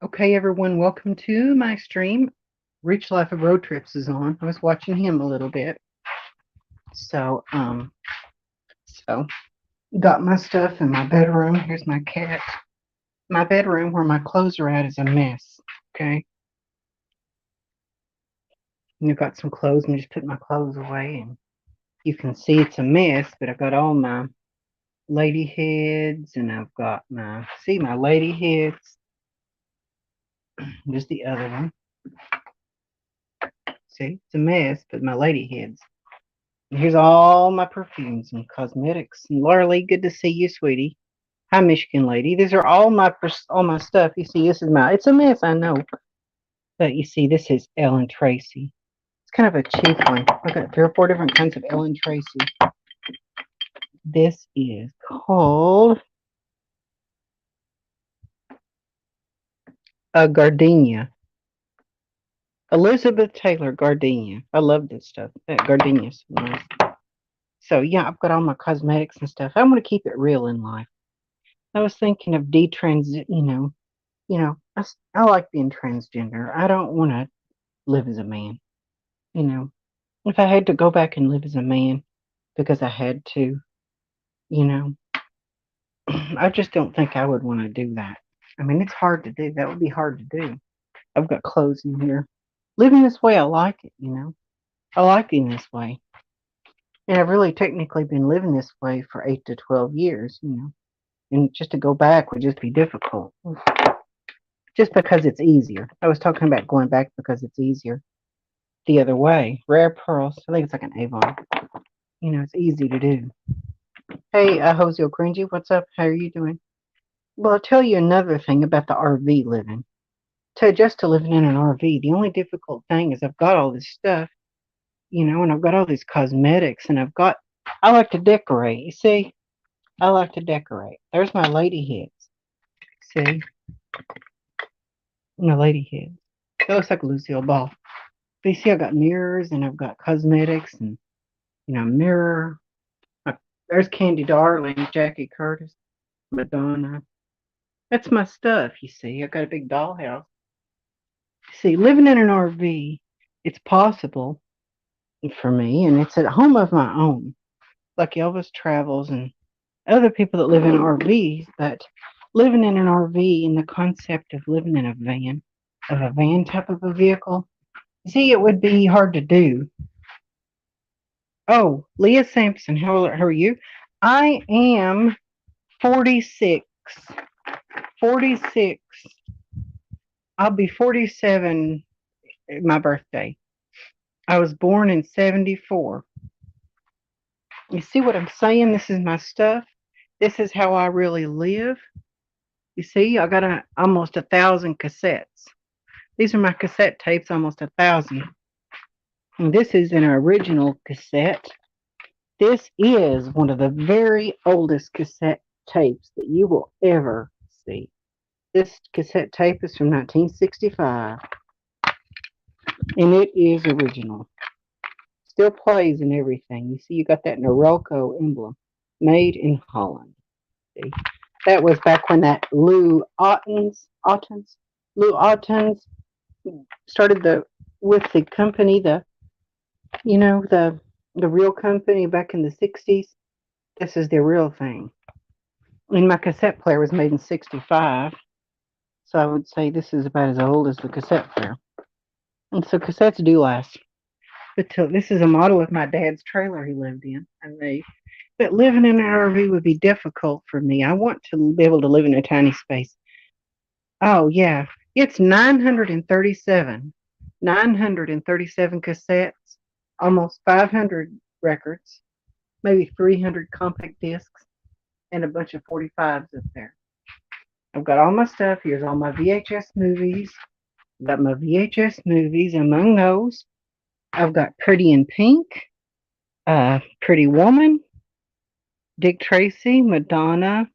Okay, everyone, welcome to my stream. Rich Life of Road Trips is on. I was watching him a little bit. So, so got my stuff in my bedroom. Here's my cat. My bedroom where my clothes are at is a mess. Okay. And I've got some clothes and just put my clothes away and you can see it's a mess, but I've got all my lady heads and I've got my lady heads. Just the other one. See, it's a mess, but my lady heads. And here's all my perfumes and cosmetics. And Laura Lee, good to see you, sweetie. Hi, Michigan lady. These are all my stuff. You see, this is it's a mess, I know. But you see, this is Ellen Tracy. It's kind of a cheap one. I've got 3 or 4 different kinds of Ellen Tracy. This is called a gardenia. Elizabeth Taylor gardenia. I love this stuff. That gardenia's nice. So yeah, I've got all my cosmetics and stuff. I want to keep it real in life. I was thinking of detransit. I like being transgender. I don't want to live as a man. You know, if I had to go back and live as a man because I had to, you know, I just don't think I would want to do that. I mean, it's hard to do. That would be hard to do. I've got clothes in here. Living this way, I like it. I like being this way. And I've really technically been living this way for 8 to 12 years. And just to go back would just be difficult. Just because it's easier. I was talking about going back because it's easier the other way. Rare pearls. I think it's like an Avon. It's easy to do. Hey, Hoseo Cringy, what's up? How are you doing? Well, I'll tell you another thing about the RV living. To adjust to living in an RV, the only difficult thing is I've got all this stuff, and I've got all these cosmetics, and I like to decorate. You see, I like to decorate. There's my lady heads. See, my lady heads. That looks like a Lucille Ball. But you see, I've got mirrors, and I've got cosmetics, and mirror. There's Candy Darling, Jackie Curtis, Madonna. That's my stuff, you see. I've got a big dollhouse. See, living in an RV, it's possible for me, and it's at home of my own, like Elvis Travels and other people that live in RVs, but living in an RV and the concept of living in a van type of a vehicle, see, it would be hard to do. Oh, Leah Sampson, how are you? I am 46. 46. I'll be 47 my birthday. I was born in 74. You see what I'm saying? This is my stuff. This is how I really live. You see, I got almost 1,000 cassettes. These are my cassette tapes, almost 1,000. And this is an original cassette. This is one of the very oldest cassette tapes that you will ever see. This cassette tape is from 1965, and it is original. Still plays and everything. You see, you got that Norelco emblem, made in Holland. See, that was back when that Lou Ottens started with the company, you know, the the real company back in the '60s. This is the real thing. And my cassette player was made in '65, so I would say this is about as old as the cassette player. And so cassettes do last. But this is a model of my dad's trailer he lived in. But living in an RV would be difficult for me. I want to be able to live in a tiny space. Oh, yeah. It's 937. 937 cassettes, almost 500 records, maybe 300 compact discs, and a bunch of 45s up there. I've got all my stuff. Here's all my VHS movies. I've got my VHS movies. Among those, I've got Pretty in Pink, Pretty Woman, Dick Tracy, Madonna,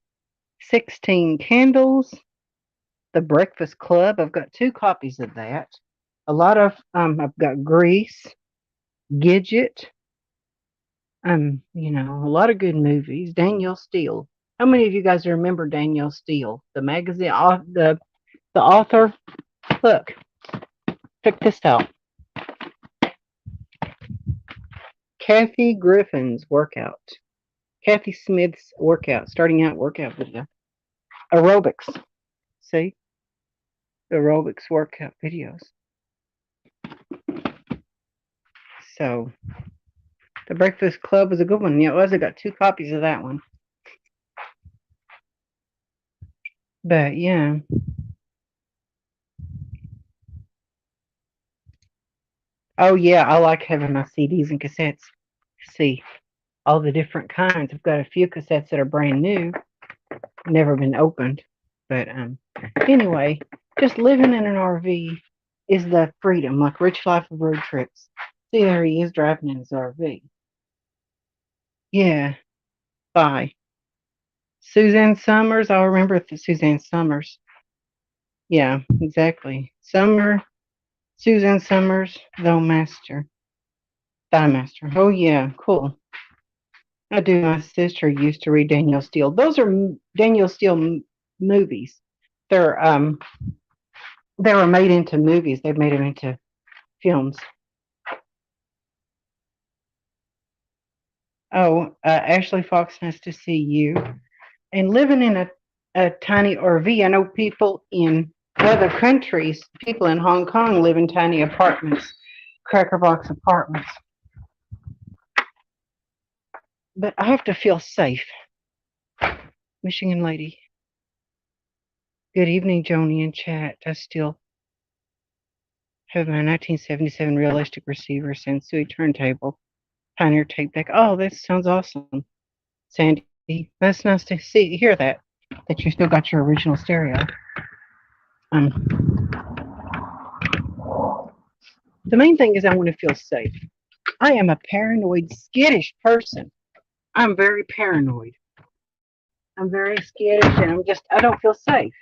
16 Candles, The Breakfast Club. I've got 2 copies of that. I've got Grease, Gidget, a lot of good movies. Danielle Steele. How many of you guys remember Danielle Steele? The magazine, the The author, look, check this out. Kathy Griffin's workout. Kathy Smith's workout, starting out workout video. Aerobics. See? Aerobics workout videos. So, The Breakfast Club was a good one. Yeah, it was. I got 2 copies of that one. But, yeah. Oh, yeah, I like having my CDs and cassettes. See, all the different kinds. I've got a few cassettes that are brand new, never been opened. But anyway, just living in an RV is the freedom, like Rich Life of Road Trips. See, there he is driving in his RV. Yeah, bye. Suzanne Summers, I'll remember Suzanne Summers. Yeah, exactly. Suzanne Summers, Though Master. Thigh Master. Oh, yeah, cool. I do. My sister used to read Danielle Steele. Those are Danielle Steele movies. They're they were made into movies. They've made them into films. Oh, Ashley Fox, nice to see you. And living in a tiny RV, I know people in other countries, people in Hong Kong live in tiny apartments, cracker box apartments. But I have to feel safe. Michigan lady. Good evening, Joni in chat. I still have my 1977 realistic receiver, Sensui turntable, Pioneer tape deck. Oh, that sounds awesome, Sandy. That's nice to hear that you still got your original stereo. Um, the main thing is I want to feel safe. I am a paranoid, skittish person. I'm very paranoid. I'm very skittish, and I don't feel safe.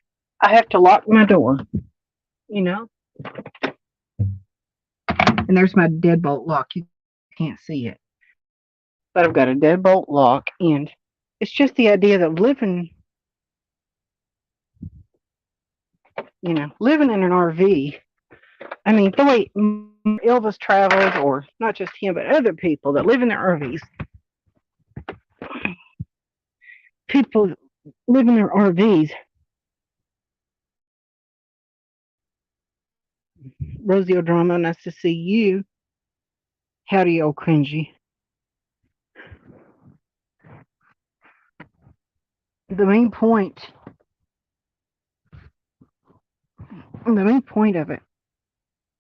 I have to lock my door, you know. And there's my deadbolt lock. You can't see it, but I've got a deadbolt lock, and it's just the idea that living in an RV. I mean, the way Elvis travels, or not just him, but other people that live in their RVs. People live in their RVs. Rosie O'Drama, nice to see you. Howdy, old cringy. The main point, the main point of it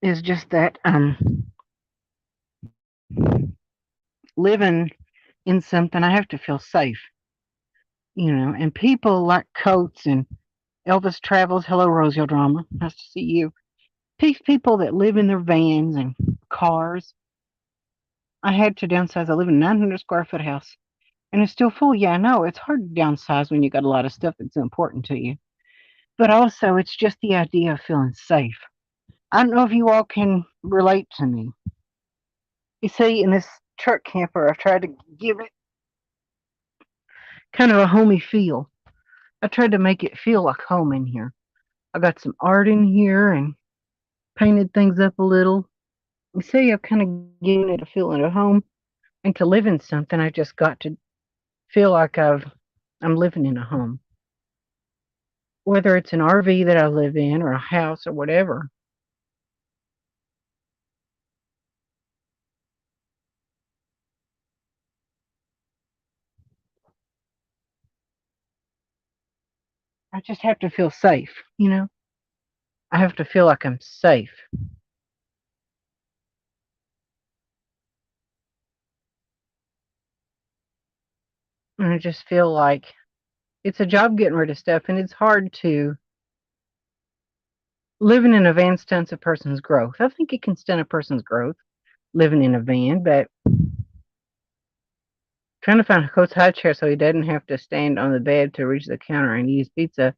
is just that living in something, I have to feel safe, And people like coats and Elvis travels. Hello, Rosie O'Drama. Nice to see you. People that live in their vans and cars. I had to downsize. I live in a 900 square foot house, and it's still full. Yeah, I know it's hard to downsize when you got a lot of stuff that's important to you. But also, it's just the idea of feeling safe. I don't know if you all can relate to me. You see, in this truck camper, I've tried to give it kind of a homey feel. I tried to make it feel like home in here. I got some art in here and painted things up a little. You see, I've kind of given it a feeling of home. And to live in something, I just got to feel like I'm living in a home. Whether it's an RV that I live in or a house or whatever. I just have to feel safe. I have to feel like I'm safe. And I just feel like it's a job getting rid of stuff, and it's hard to living in a van stunts a person's growth. I think it can stunt a person's growth living in a van, but trying to find a coach high chair so he doesn't have to stand on the bed to reach the counter and use pizza.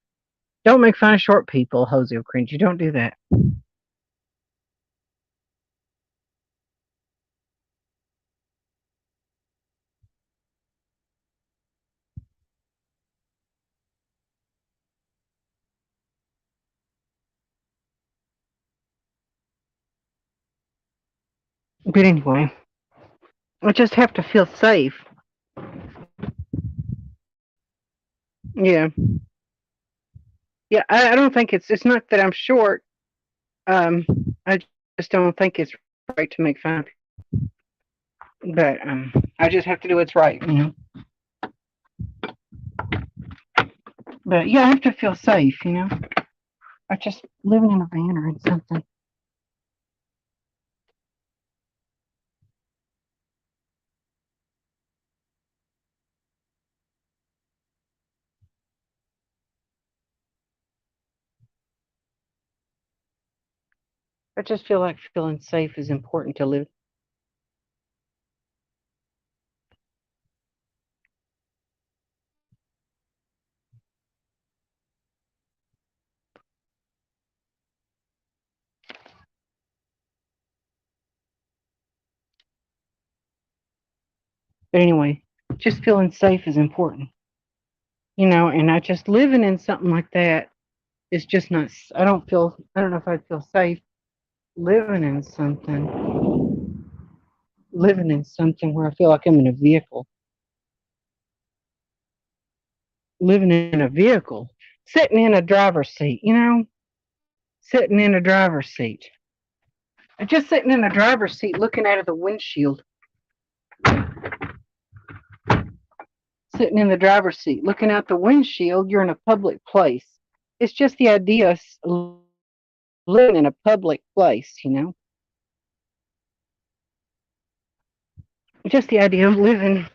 Don't make fun of short people, Jose Cringe. You don't do that. But anyway, I just have to feel safe. Yeah. Yeah, I don't think it's not that I'm short. Um, I just don't think it's right to make fun of people. But I just have to do what's right. But yeah, I have to feel safe. I just living in a van or in something. I just feel like feeling safe is important to live. But anyway, just feeling safe is important. And I just living in something like that is just not. I don't feel. I don't know if I'd feel safe living in something where I feel like I'm in a vehicle. Living in a vehicle, sitting in a driver's seat. Sitting in a driver's seat. Just sitting in a driver's seat looking out of the windshield. Sitting in the driver's seat looking out the windshield, you're in a public place. It's just the idea of living in a public place. Just the idea of living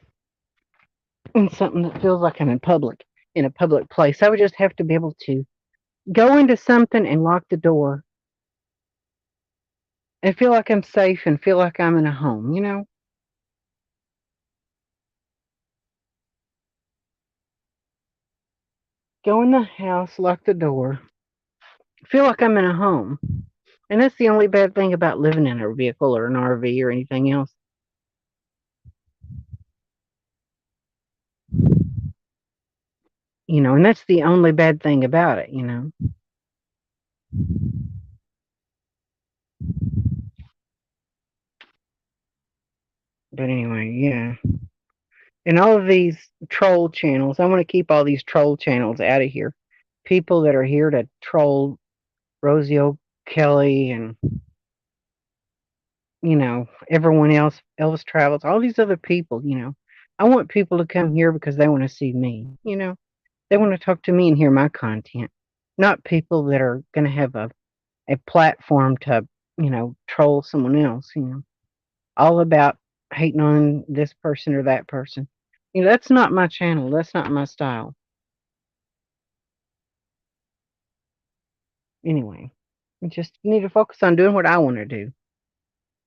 in something that feels like I'm in a public place. I would just have to be able to go into something and lock the door and feel like I'm safe and feel like I'm in a home. Go in the house, lock the door, feel like I'm in a home. And that's the only bad thing about living in a vehicle or an RV or anything else. And that's the only bad thing about it. But anyway, yeah. And all of these troll channels, I want to keep all these troll channels out of here. People that are here to troll Rosie O'Kelly and everyone else, Elvis Travels, all these other people. I want people to come here because they want to see me. They want to talk to me and hear my content, not people that are going to have a platform to troll someone else. All about hating on this person or that person. That's not my channel. That's not my style. Anyway, I just need to focus on doing what I want to do.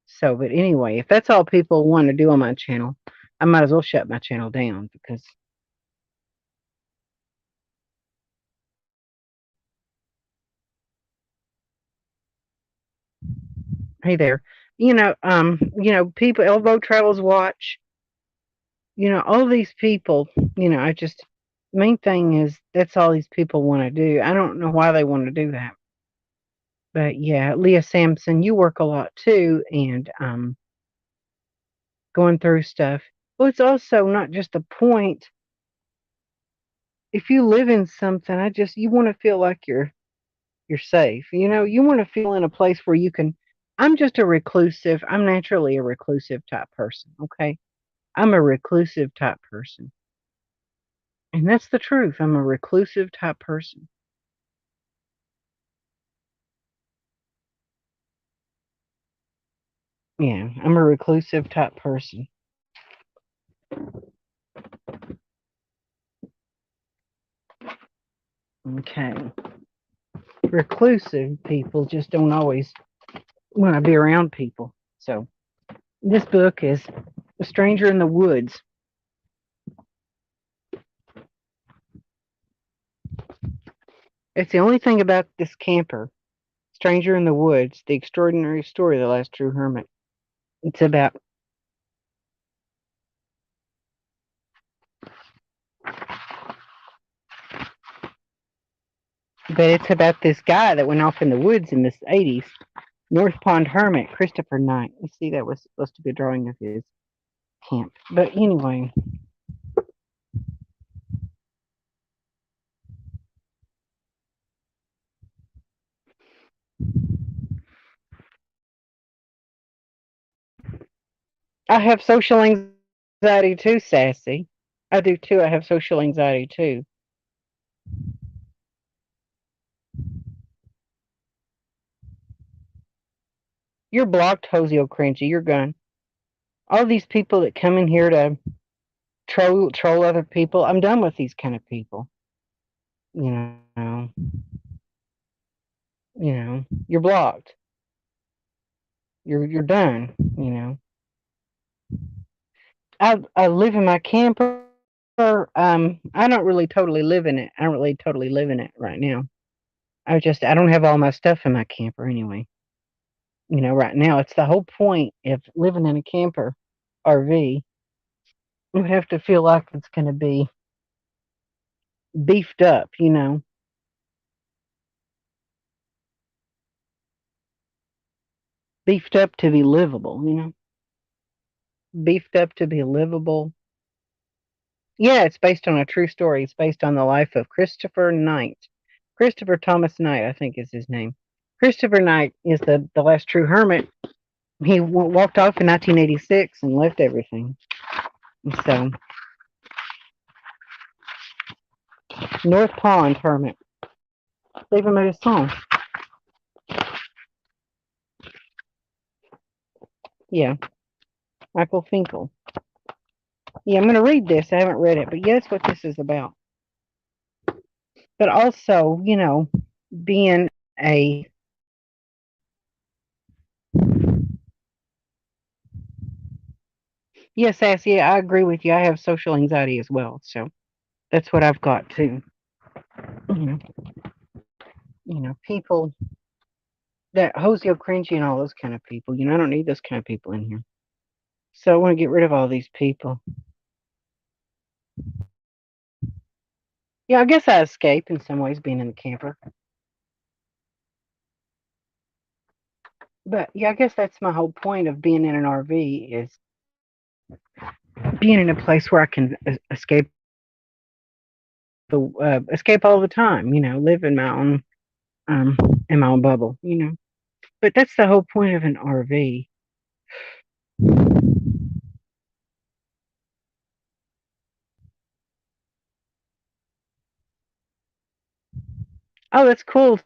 So, but anyway, if that's all people want to do on my channel, I might as well shut my channel down because, hey there, people, Elbow Travels Watch, all these people, I just, main thing is that's all these people want to do. I don't know why they want to do that. But yeah, Leah Sampson, you work a lot too, and going through stuff. Well, it's also not just a point. If you live in something, you want to feel like you're safe. You want to feel in a place where you can. I'm just a reclusive. I'm naturally a reclusive type person. Okay, I'm a reclusive type person, and that's the truth. I'm a reclusive type person. Yeah, I'm a reclusive type person. Okay, reclusive people just don't always want to be around people. So this book is A Stranger in the Woods. It's the only thing about this camper, Stranger in the Woods, the extraordinary story of the last true hermit. It's about, but it's about this guy that went off in the woods in the 80s North Pond Hermit, Christopher Knight. You see, that was supposed to be a drawing of his camp. But anyway, I have social anxiety too, Sassy. I do too. I have social anxiety too. You're blocked, Hosio Cringy. You're gone. All these people that come in here to troll other people. I'm done with these kind of people. You know, you're blocked. You're done. I live in my camper. I don't really totally live in it. I don't really totally live in it right now. I don't have all my stuff in my camper anyway. Right now it's the whole point of living in a camper RV. You have to feel like it's going to be beefed up. Beefed up to be livable. Beefed up to be livable. Yeah, it's based on a true story. It's based on the life of Christopher Knight. Christopher Thomas Knight, I think is his name. Christopher Knight is the last true hermit. He walked off in 1986 and left everything. So, North Pond Hermit. They even made a song. Yeah, Michael Finkel. Yeah, I'm going to read this. I haven't read it, but yeah, that's what this is about. But also, being a yes, Sassy, I agree with you. I have social anxiety as well, so that's what I've got too. You know, people that Hoseo Cringy and all those kind of people. I don't need those kind of people in here. So I want to get rid of all these people. Yeah, I guess I escape in some ways being in the camper. But yeah, I guess that's my whole point of being in an RV is being in a place where I can escape all the time. Live um in my own bubble. But that's the whole point of an RV. Oh, that's cool.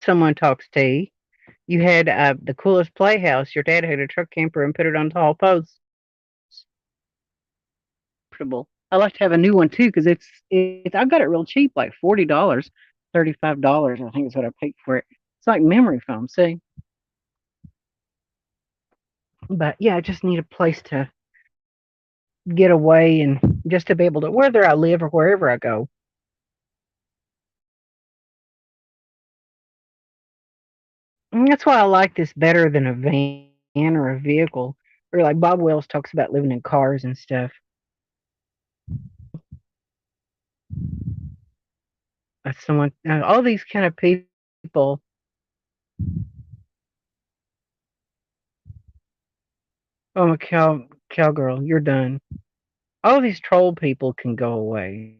Someone talks tea. You had the coolest playhouse. Your dad had a truck camper and put it on tall posts. I like to have a new one too because it's I got it real cheap, like $40, $35. I think is what I paid for it. It's like memory foam. See, but yeah, I just need a place to get away and just to be able to whether I live or wherever I go. And that's why I like this better than a van or a vehicle. Or like Bob Wells talks about living in cars and stuff. Someone, all these kind of people. Oh, my cowgirl, you're done. All these troll people can go away.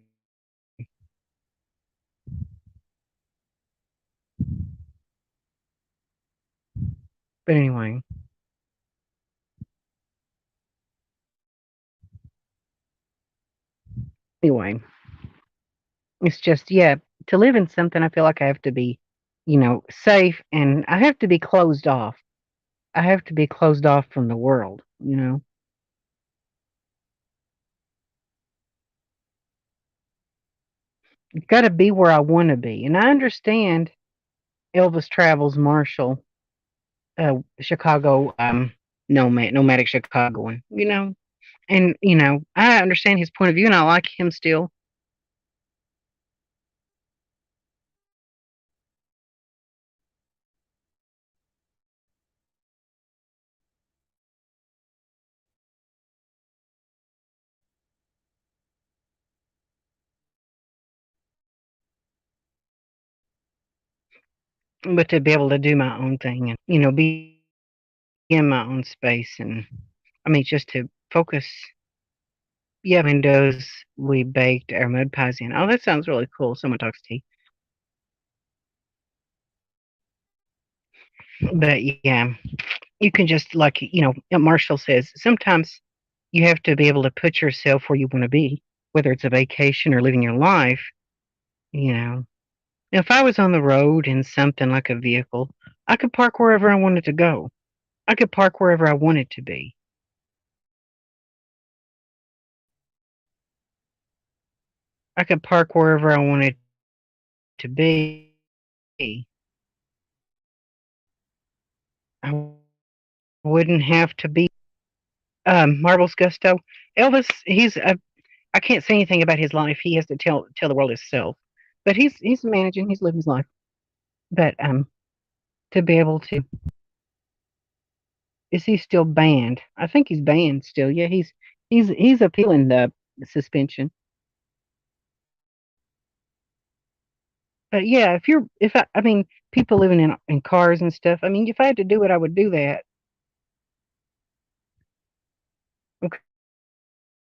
But anyway, it's just yeah. To live in something, I feel like I have to be, safe, and I have to be closed off. I have to be closed off from the world. You've got to be where I want to be, and I understand Elvis Travels Marshall, Chicago, nomadic Chicagoan. And I understand his point of view, and I like him still. but to be able to do my own thing and be in my own space, and I mean just to focus. Yeah, windows we baked our mud pies in. Oh, that sounds really cool. Someone talks tea. But yeah, you can just like Marshall says, sometimes you have to be able to put yourself where you want to be, whether it's a vacation or living your life. You know, if I was on the road in something like a vehicle, I could park wherever I wanted to go. I could park wherever I wanted to be. I could park wherever I wanted to be. I wouldn't have to be Marbles Gusto. Elvis, I can't say anything about his life. He has to tell the world himself. But he's managing, he's living his life. But to be able to, is he still banned? I think he's banned still. Yeah, he's appealing the suspension. But yeah, if I mean people living in cars and stuff. I mean, if I had to do it, I would do that.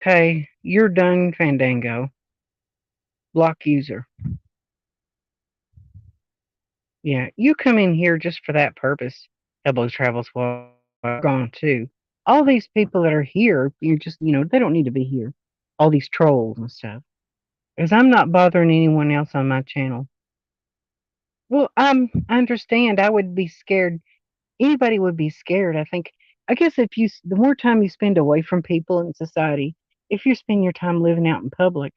Okay, you're done, Fandango. Block user. Yeah, you come in here just for that purpose. Elbow travels while I'm gone too. All these people that are here, you're just they don't need to be here. All these trolls and stuff. Because I'm not bothering anyone else on my channel. Well, I understand. I would be scared. Anybody would be scared. I think. I guess if the more time you spend away from people in society, if you spend your time living out in public,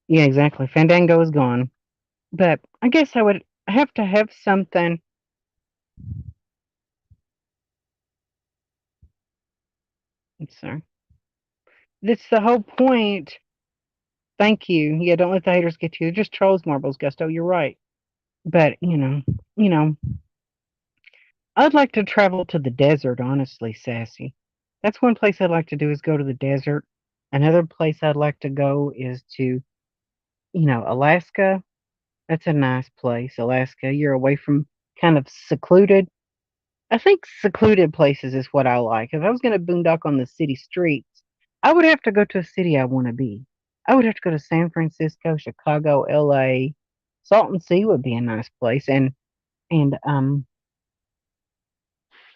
yeah, exactly. Fandango is gone. But I guess I would have to have something. Sorry. That's the whole point. Thank you. Yeah, don't let the haters get you. They're just trolls, Marbles Gusto. You're right. But you know, I'd like to travel to the desert, honestly, Sassy. That's one place I'd like to do is go to the desert. Another place I'd like to go is to, Alaska. That's a nice place, Alaska. You're away from kind of secluded. I think secluded places is what I like. If I was going to boondock on the city streets, I would have to go to a city I want to be. I would have to go to San Francisco, Chicago, LA. Salton Sea would be a nice place, and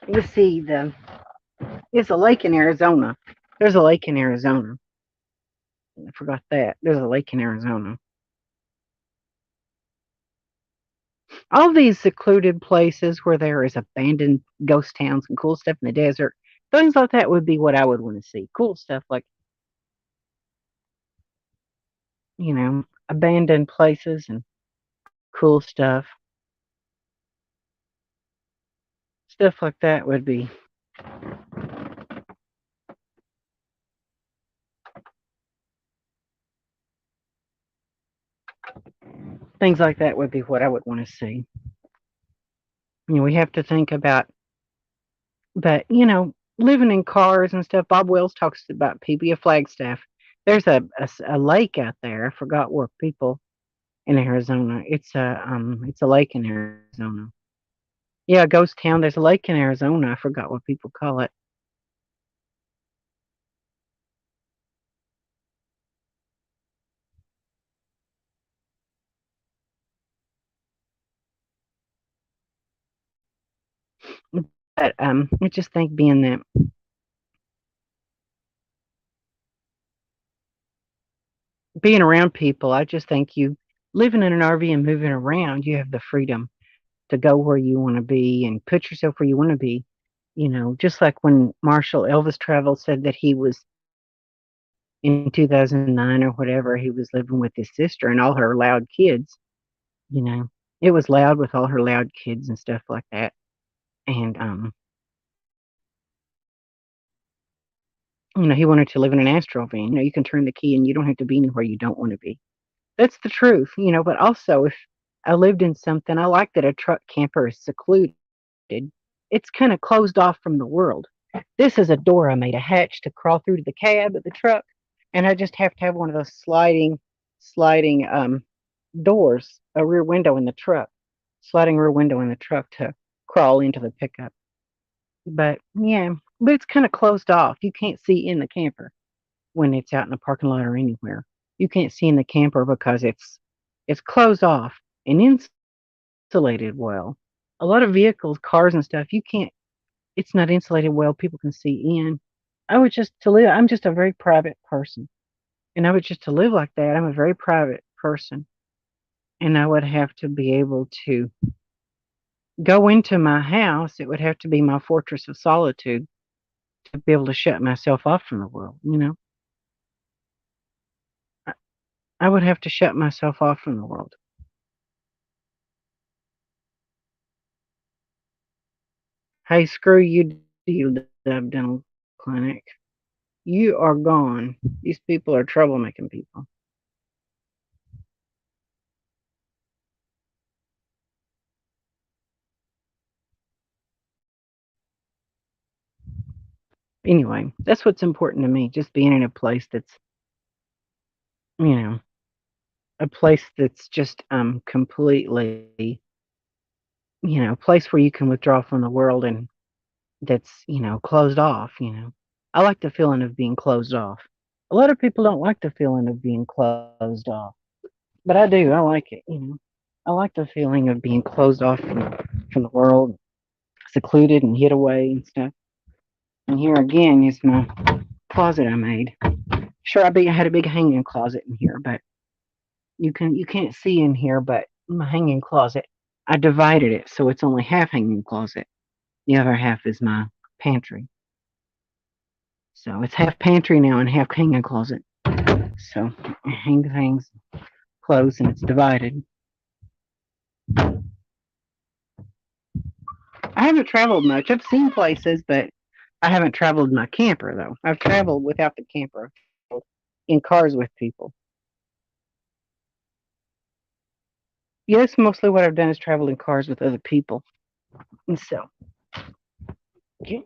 let's see, there's a lake in Arizona. There's a lake in Arizona. I forgot that. There's a lake in Arizona. All these secluded places where there is abandoned ghost towns and cool stuff in the desert, things like that would be what I would want to see. Cool stuff like, abandoned places and cool stuff like that would be things like that would be what I would want to see. We have to think about, but living in cars and stuff. Bob Wells talks about PBA Flagstaff. There's a lake out there. I forgot where people in Arizona. It's a lake in Arizona. Yeah, ghost town. There's a lake in Arizona. I forgot what people call it. But I just think being around people, I just think you living in an RV and moving around, you have the freedom to go where you want to be and put yourself where you want to be. Just like when Marshall Elvis Travel said that he was in 2009 or whatever, he was living with his sister and all her loud kids. You know, it was loud with all her loud kids and stuff like that. And he wanted to live in an Astro van. You can turn the key and you don't have to be anywhere you don't want to be. That's the truth, but also if I lived in something, I like that a truck camper is secluded. It's kind of closed off from the world. This is a door I made, a hatch to crawl through to the cab of the truck, and I just have to have one of those sliding doors, a rear window in the truck, sliding rear window in the truck to crawl into the pickup. But yeah, but it's kind of closed off. You can't see in the camper when it's out in the parking lot or anywhere. You can't see in the camper because it's closed off and insulated well. A lot of vehicles, cars and stuff, you can't it's not insulated well, people can see in. I would just to live I'm just a very private person. And I would just to live like that, I'm a very private person. And I would have to be able to go into my house. It would have to be my fortress of solitude to be able to shut myself off from the world. I I would have to shut myself off from the world. Hey, screw you, Dub Dental Clinic. You are gone. These people are troublemaking people. Anyway, that's what's important to me. Just being in a place that's, you know, a place that's just completely, a place where you can withdraw from the world and that's, closed off. I like the feeling of being closed off. A lot of people don't like the feeling of being closed off, but I do. I like it. I like the feeling of being closed off from the world, secluded and hid away and stuff. And here again is my closet I made. Sure, I had a big hanging closet in here, but you can't see in here. But my hanging closet, I divided it so it's only half hanging closet. The other half is my pantry. So it's half pantry now and half hanging closet. So I hang things, clothes, and it's divided. I haven't traveled much. I've seen places, but I haven't traveled my camper though. I've traveled without the camper, in cars with people. Yes, mostly what I've done is travel in cars with other people. And so, yeah.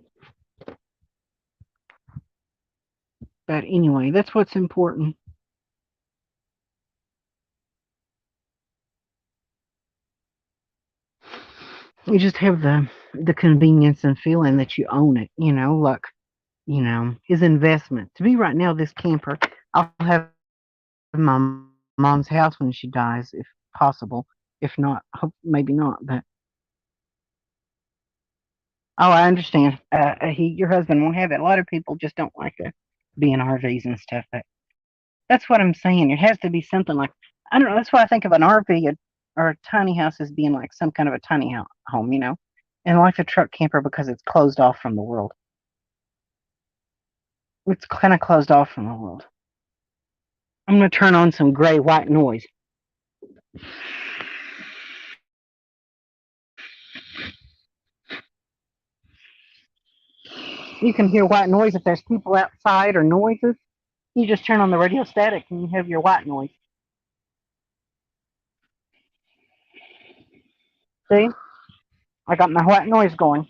But anyway, that's what's important. You just have the convenience and feeling that you own it. Like is investment. To me right now, this camper, I'll have my mom's house when she dies, if possible. If not, hope maybe not. But oh, I understand. Your husband won't have it. A lot of people just don't like to be in RVs and stuff. But that's what I'm saying. It has to be something like I don't know. That's why I think of an RV or a tiny house as being like some kind of a tiny home. And like a truck camper because it's closed off from the world. It's kind of closed off from the world. I'm gonna turn on some gray white noise. You can hear white noise if there's people outside or noises. You just turn on the radio static and you have your white noise. See? I got my white noise going.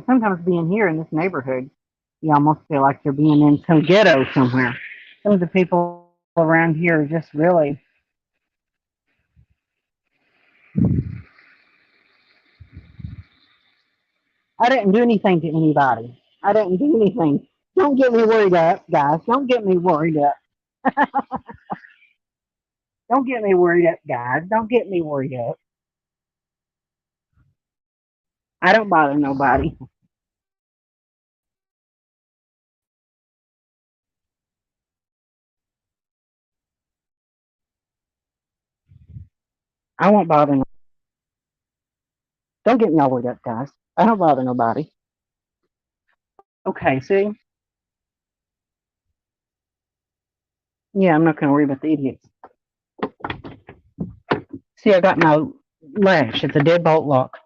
Sometimes being here in this neighborhood, you almost feel like you're being in some ghetto somewhere. Some of the people around here are just really, I didn't do anything to anybody. I didn't do anything. Don't get me worried up, guys. Don't get me worried up. Don't get me worried up, guys. Don't get me worried up. I don't bother nobody. I won't bother. Don't get me all worried up, guys. I don't bother nobody. Okay, see? Yeah, I'm not going to worry about the idiots. See, I got my latch. It's a deadbolt lock.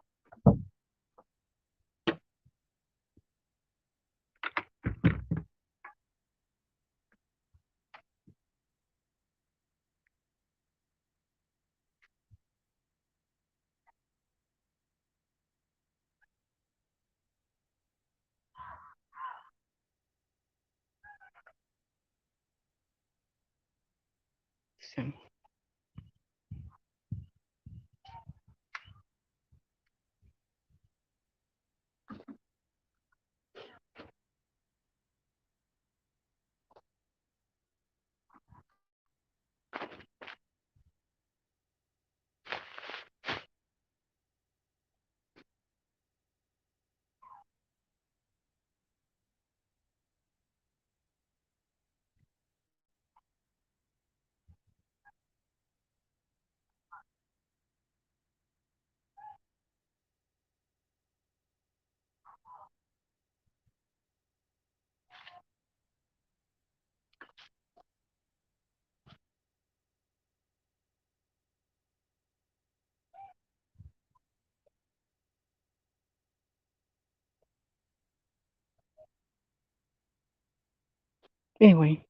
Anyway,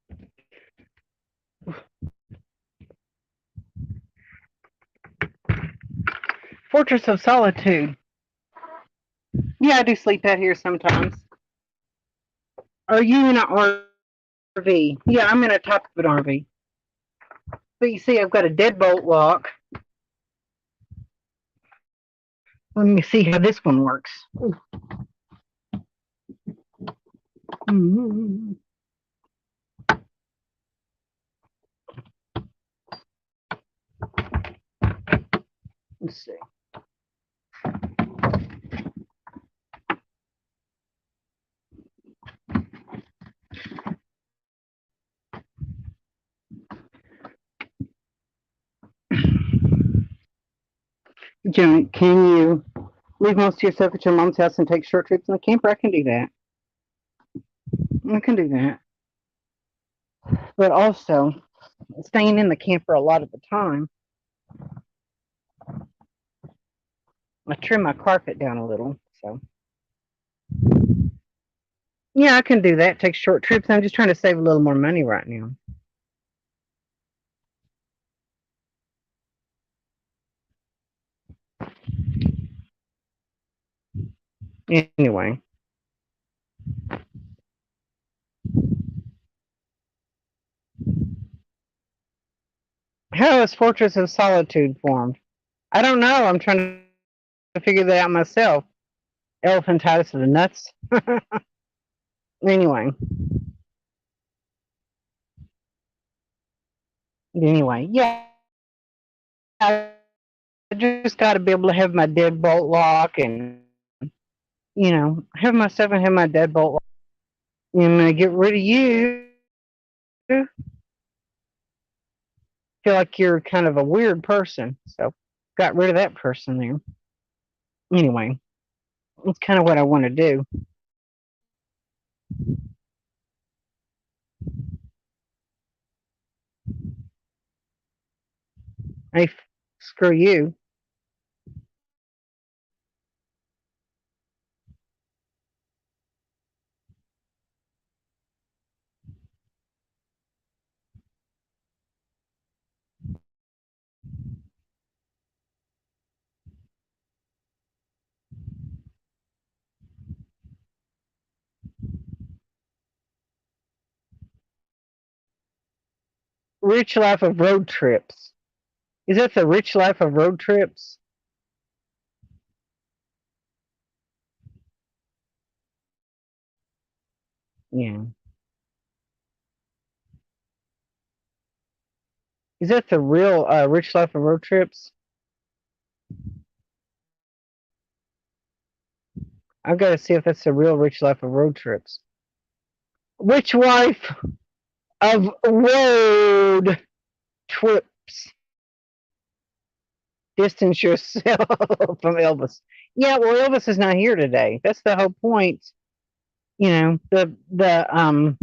Fortress of Solitude. Yeah, I do sleep out here sometimes. Are you in an RV? Yeah, I'm in a type of an RV. But you see, I've got a deadbolt lock. Let me see how this one works. Mm-hmm. Let's see. Can you leave most of your stuff at your mom's house and take short trips in the camper? I can do that. I can do that. But also, staying in the camper a lot of the time, I trim my carpet down a little. So, yeah, I can do that. Take short trips. I'm just trying to save a little more money right now. Anyway, how is Fortress of Solitude formed? I don't know. I'm trying to figure that out myself. Elephantitis of the nuts. Anyway, yeah, I just got to be able to have my deadbolt lock and, have my stuff and have my deadbolt lock. And I'm going to get rid of you. Feel like you're kind of a weird person. So, got rid of that person there. Anyway, that's kind of what I want to do. Hey, screw you. Rich life of road trips. Is that the rich life of road trips? Yeah. Is that the real rich life of road trips? I've got to see if that's the real rich life of road trips. Rich wife of road trips. Distance yourself from Elvis. Yeah, well, Elvis is not here today. That's the whole point. The.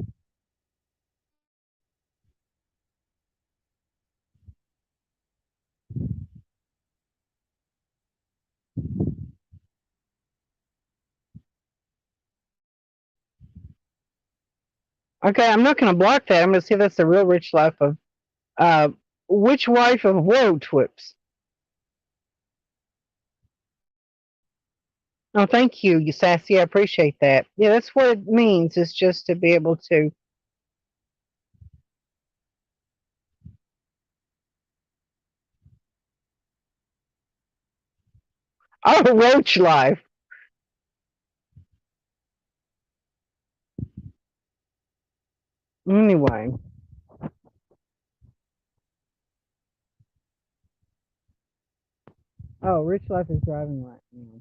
Okay, I'm not going to block that. I'm going to see if that's the real rich life of uh, which wife of road trips. Oh, thank you, you sassy. I appreciate that. Yeah, that's what it means. Is just to be able to. Oh, roach life. Anyway. Oh, Rich Life is driving right now.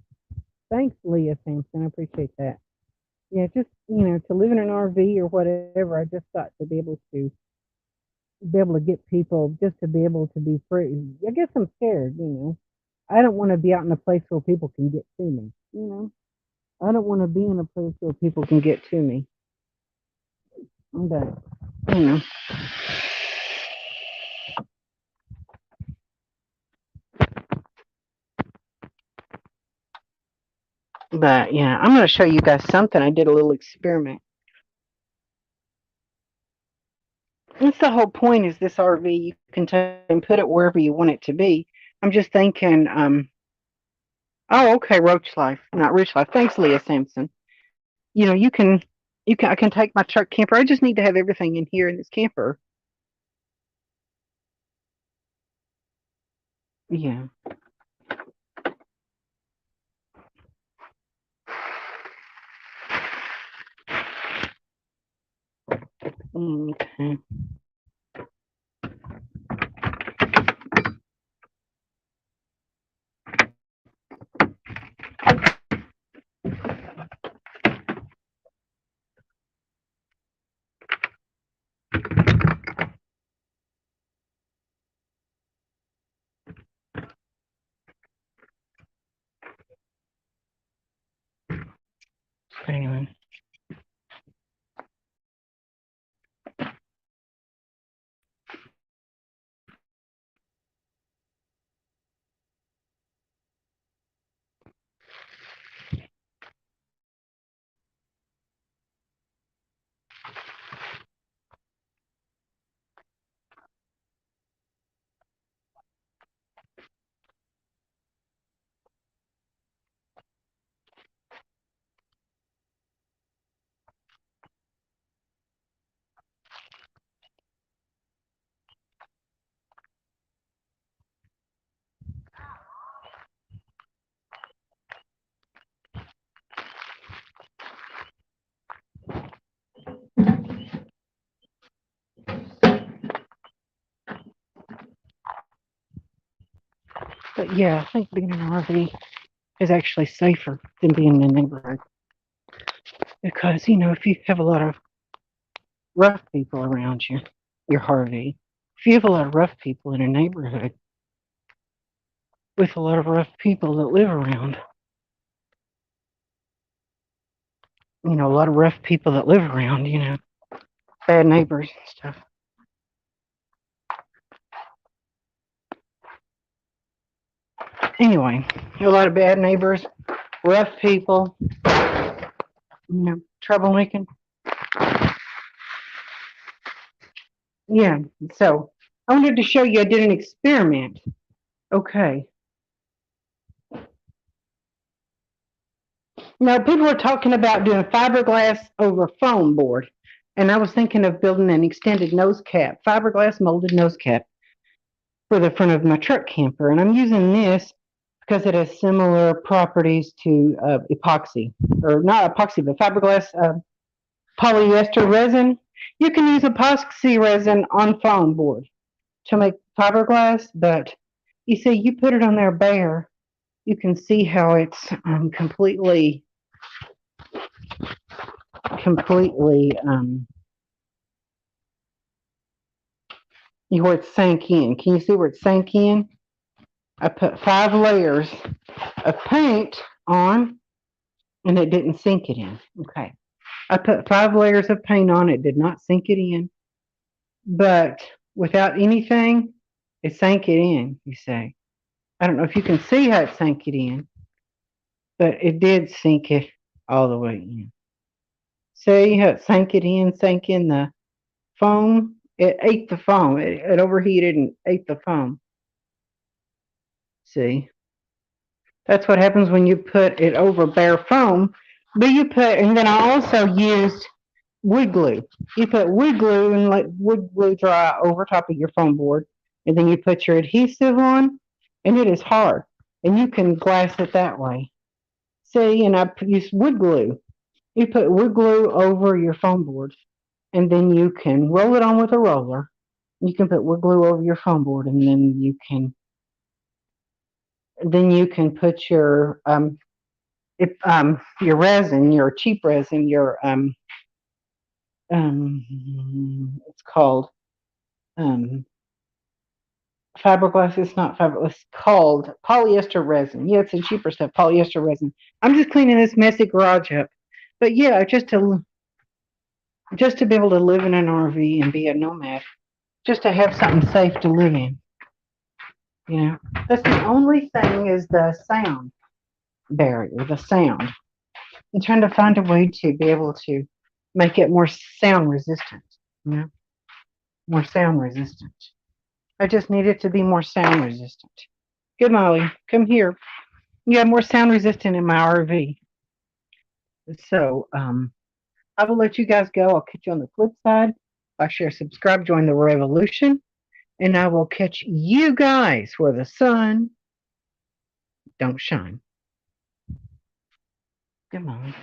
Thanks, Leah Sampson. I appreciate that. Yeah, just to live in an RV or whatever. I just thought to be able to get people, just to be able to be free. I guess I'm scared. I don't want to be out in a place where people can get to me. I don't want to be in a place where people can get to me. But you know, but yeah, I'm going to show you guys something. I did a little experiment. That's the whole point. Is this RV you can take and put it wherever you want it to be. I'm just thinking. Oh, okay, roach life, not rich life. Thanks, Leah Sampson. You know, I can take my truck camper. I just need to have everything in here in this camper. Yeah. Okay. Anyway. But yeah, I think being in an RV is actually safer than being in a neighborhood because if you have a lot of rough people around you, your RV. If you have a lot of rough people in a neighborhood with a lot of rough people that live around, a lot of rough people that live around, bad neighbors and stuff. Anyway, a lot of bad neighbors, rough people, troublemaking. Yeah. So I wanted to show you I did an experiment. Okay. Now people are talking about doing fiberglass over foam board. And I was thinking of building an extended nose cap, fiberglass molded nose cap for the front of my truck camper. And I'm using this because it has similar properties to epoxy, or not epoxy, but fiberglass polyester resin. You can use epoxy resin on foam board to make fiberglass, but you see, you put it on there bare, you can see how it's completely, where it sank in. Can you see where it sank in? I put 5 layers of paint on, and it didn't sink it in. Okay. I put 5 layers of paint on, it did not sink it in, but without anything, it sank it in, you say. I don't know if you can see how it sank it in, but it did sink it all the way in. See how it sank in the foam? It ate the foam. It overheated and ate the foam. See? That's what happens when you put it over bare foam. And then I also used wood glue. You put wood glue and let wood glue dry over top of your foam board, and then you put your adhesive on, and it is hard. And you can glass it that way. See, and I use wood glue. You put wood glue over your foam board, and then you can roll it on with a roller. You can put wood glue over your foam board, and then you can put your resin, your cheap resin, your it's called um fiberglass. It's not fiberglass. It's called polyester resin. Yeah, it's the cheaper stuff, polyester resin. I'm just cleaning this messy garage up, but yeah, just to be able to live in an RV and be a nomad, just to have something safe to live in. You know, that's the only thing is the sound barrier, the sound. I'm trying to find a way to be able to make it more sound resistant. You know, more sound resistant. I just need it to be more sound resistant. Good, Molly. Come here. Yeah, more sound resistant in my RV. So, I will let you guys go. I'll catch you on the flip side. Like, share, subscribe, join the revolution, and I will catch you guys where the sun don't shine. Good, Molly.